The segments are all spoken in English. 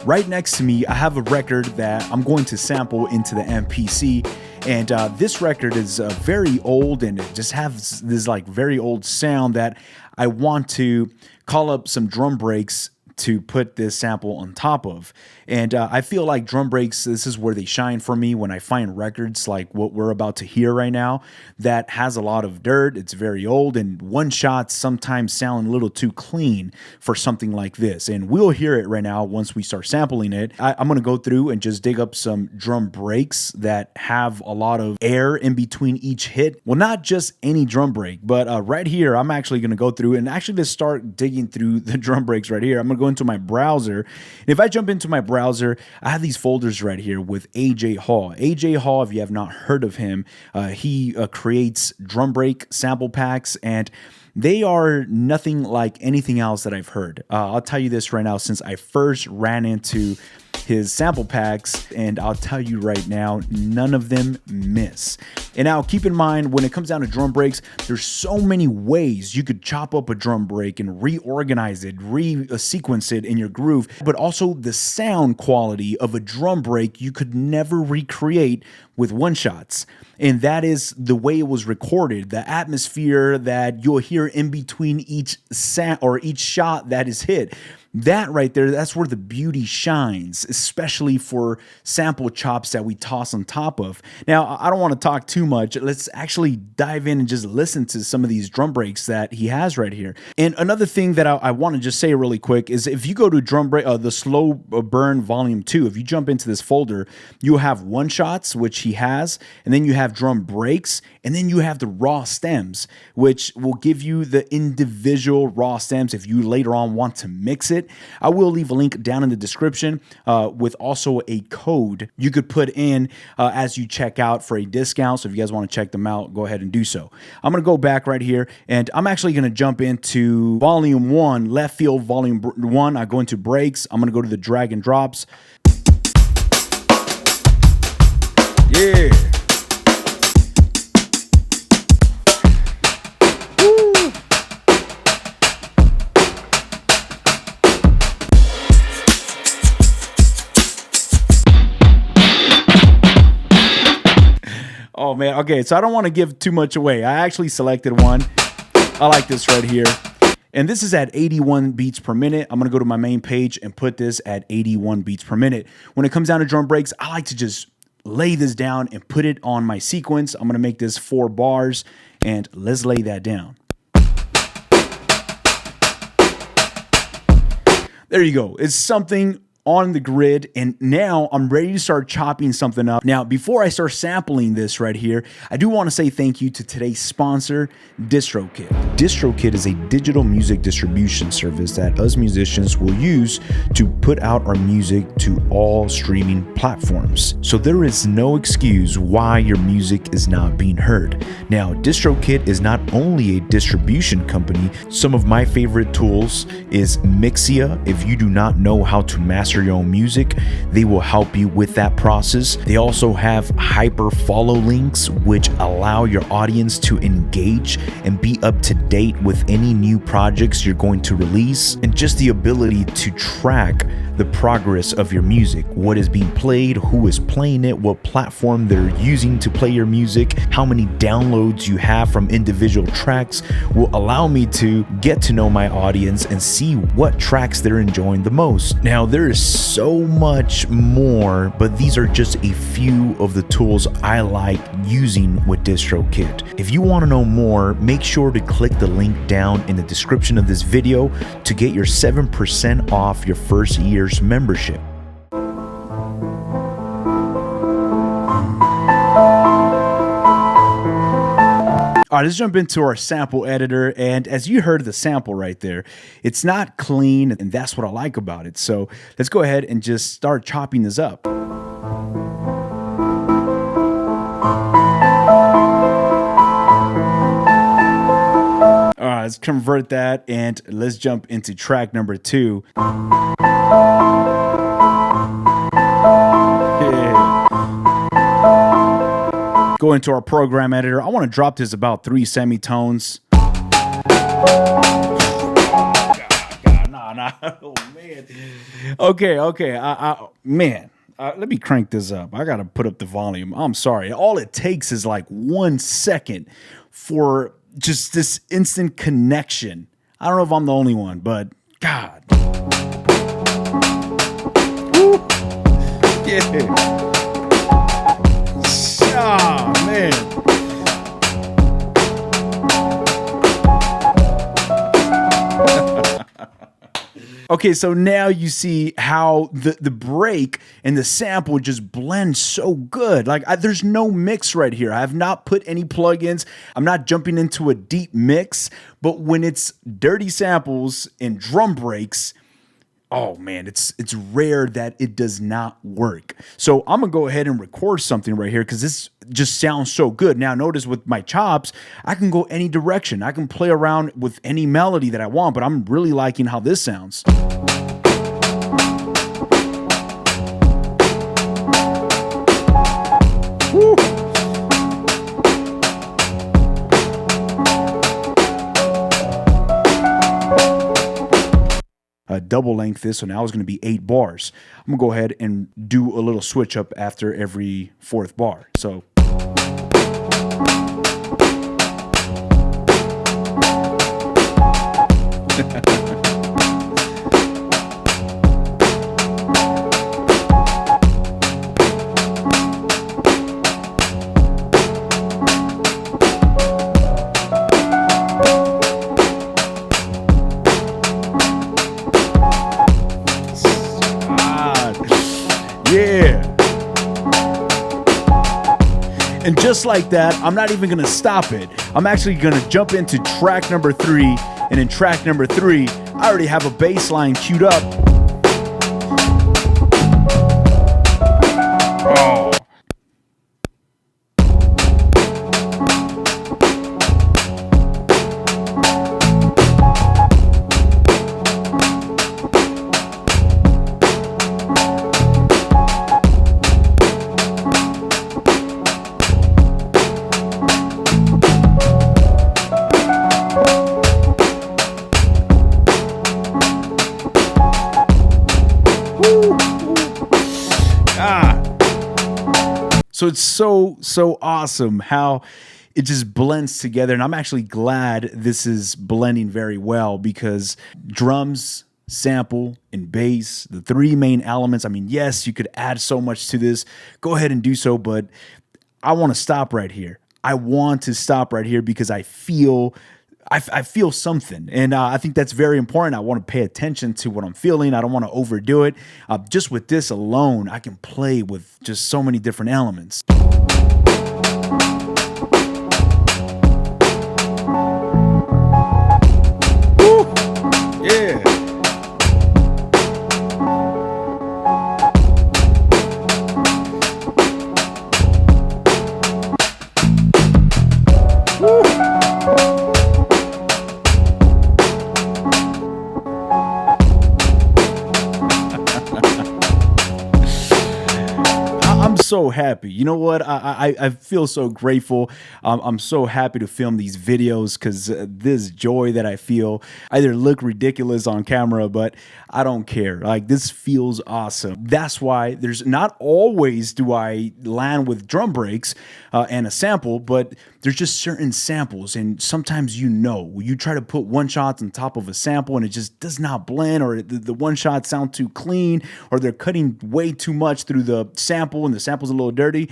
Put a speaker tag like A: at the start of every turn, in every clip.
A: right next to me, I have a record that I'm going to sample into the MPC. And this record is very old, and it just has this like very old sound that I want to call up some drum breaks to put this sample on top of. And I feel like drum breaks, this is where they shine for me when I find records like what we're about to hear right now that has a lot of dirt, it's very old, and one shots sometimes sound a little too clean for something like this. And we'll hear it right now once we start sampling it. I'm gonna go through and just dig up some drum breaks that have a lot of air in between each hit. Well, not just any drum break, but right here, I'm actually gonna go through and actually just start digging through the drum breaks right here. I'm gonna go into my browser. And if I jump into my browser, I have these folders right here with AJ Hall. AJ Hall, if you have not heard of him, he creates drum break sample packs, and they are nothing like anything else that I've heard. I'll tell you this right now, since I first ran into his sample packs, and I'll tell you right now, none of them miss. And now keep in mind, when it comes down to drum breaks, there's so many ways you could chop up a drum break and reorganize it, re-sequence it in your groove, but also the sound quality of a drum break you could never recreate with one shots. And that is the way it was recorded, the atmosphere that you'll hear in between each sound or each shot that is hit. That right there, that's where the beauty shines, especially for sample chops that we toss on top of. Now, I don't want to talk too much. Let's actually dive in and just listen to some of these drum breaks that he has right here. And another thing that I want to just say really quick is if you go to drum break, the Slow Burn Volume 2, if you jump into this folder, you'll have one shots, which he has, and then you have drum breaks, and then you have the raw stems, which will give you the individual raw stems if you later on want to mix it. I will leave a link down in the description with also a code you could put in as you check out for a discount. So if you guys want to check them out, go ahead and do so. I'm going to go back right here, and I'm actually going to jump into Volume 1, Left Field Volume 1. I go into breaks. I'm going to go to the drag and drops. Yeah. Oh man, okay, so I don't want to give too much away. I actually selected one. I like this right here. And this is at 81 beats per minute. I'm gonna go to my main page and put this at 81 beats per minute. When it comes down to drum breaks, I like to just lay this down and put it on my sequence. I'm gonna make this 4 bars, and let's lay that down. There you go. It's something on the grid, and now I'm ready to start chopping something up. Now, before I start sampling this right here, I do want to say thank you to today's sponsor, DistroKid. DistroKid is a digital music distribution service that us musicians will use to put out our music to all streaming platforms. So there is no excuse why your music is not being heard. Now, DistroKid is not only a distribution company. Some of my favorite tools is Mixia. If you do not know how to master your own music, they will help you with that process. They also have hyper follow links, which allow your audience to engage and be up to date with any new projects you're going to release, and just the ability to track the progress of your music, what is being played, who is playing it, what platform they're using to play your music, how many downloads you have from individual tracks will allow me to get to know my audience and see what tracks they're enjoying the most. Now, there is so much more, but these are just a few of the tools I like using with DistroKid. If you want to know more, make sure to click the link down in the description of this video to get your 7% off your first year's membership. All right, let's jump into our sample editor. And as you heard the sample right there, it's not clean, and that's what I like about it. So let's go ahead and just start chopping this up. All right, let's convert that, and let's jump into track number 2. Go into our program editor. I want to drop this about 3 semitones. God, nah, nah. Oh, man. Okay. Man. Let me crank this up. I got to put up the volume. I'm sorry. All it takes is like 1 second for just this instant connection. I don't know if I'm the only one, but God. Woo. Yeah. Ah, man. Okay, so now you see how the break and the sample just blend so good. Like there's no mix right here. I have not put any plugins. I'm not jumping into a deep mix, but when it's dirty samples and drum breaks, oh man, it's rare that it does not work. So I'm gonna go ahead and record something right here because this just sounds so good. Now notice with my chops, I can go any direction. I can play around with any melody that I want, but I'm really liking how this sounds. Woo. Double length this, so now it's going to be 8 bars. I'm going to go ahead and do a little switch up after every 4th bar. So yeah. And just like that, I'm not even going to stop it. I'm actually going to jump into track number 3. And in track number 3, I already have a bass line queued up. Oh. So it's so awesome how it just blends together. And I'm actually glad this is blending very well because drums, sample, and bass, the 3 main elements. I mean, yes, you could add so much to this. Go ahead and do so, but I want to stop right here. I want to stop right here because I feel something. And I think that's very important. I want to pay attention to what I'm feeling. I don't want to overdo it. Just with this alone, I can play with just so many different elements. Woo! Yeah. So happy. You know what? I feel so grateful. I'm so happy to film these videos because this joy that I feel either look ridiculous on camera, but I don't care. Like this feels awesome. That's why there's not always do I land with drum breaks and a sample, but there's just certain samples. And sometimes, you try to put one shots on top of a sample and it just does not blend, or the one shots sound too clean, or they're cutting way too much through the sample and the sample's a little dirty.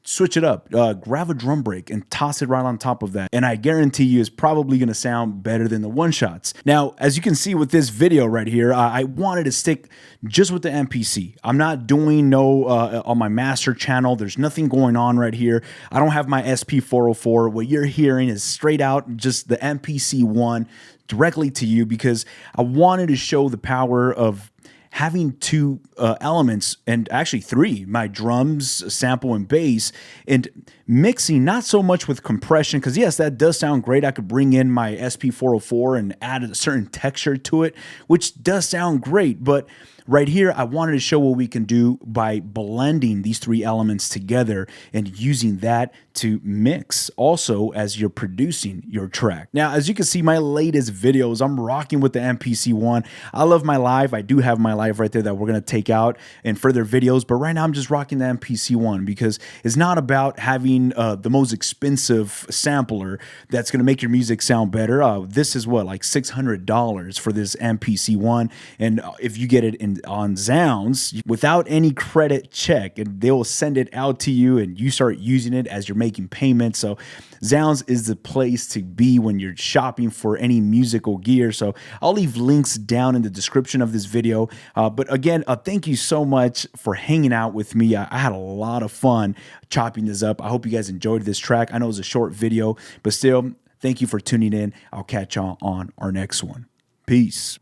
A: Switch it up, grab a drum break and toss it right on top of that. And I guarantee you it's probably going to sound better than the one shots. Now, as you can see with this video right here, I wanted to stick just with the MPC. I'm not doing on my master channel. There's nothing going on right here. I don't have my SP404. What you're hearing is straight out just the MPC One directly to you because I wanted to show the power of having 2 elements, and actually 3, my drums, sample, and bass, and mixing not so much with compression, because yes, that does sound great. I could bring in my SP404 and add a certain texture to it, which does sound great, but right here, I wanted to show what we can do by blending these three elements together and using that to mix also as you're producing your track. Now, as you can see, my latest videos, I'm rocking with the MPC One. I love my live. I do have my live right there that we're going to take out in further videos, but right now I'm just rocking the MPC One because it's not about having the most expensive sampler that's going to make your music sound better. This is what, like $600 for this MPC One, and if you get it on Zounds without any credit check, and they will send it out to you and you start using it as you're making payments. So Zounds is the place to be when you're shopping for any musical gear. So I'll leave links down in the description of this video. But again, thank you so much for hanging out with me. I had a lot of fun chopping this up. I hope you guys enjoyed this track. I know it was a short video, but still, thank you for tuning in. I'll catch y'all on our next one. Peace.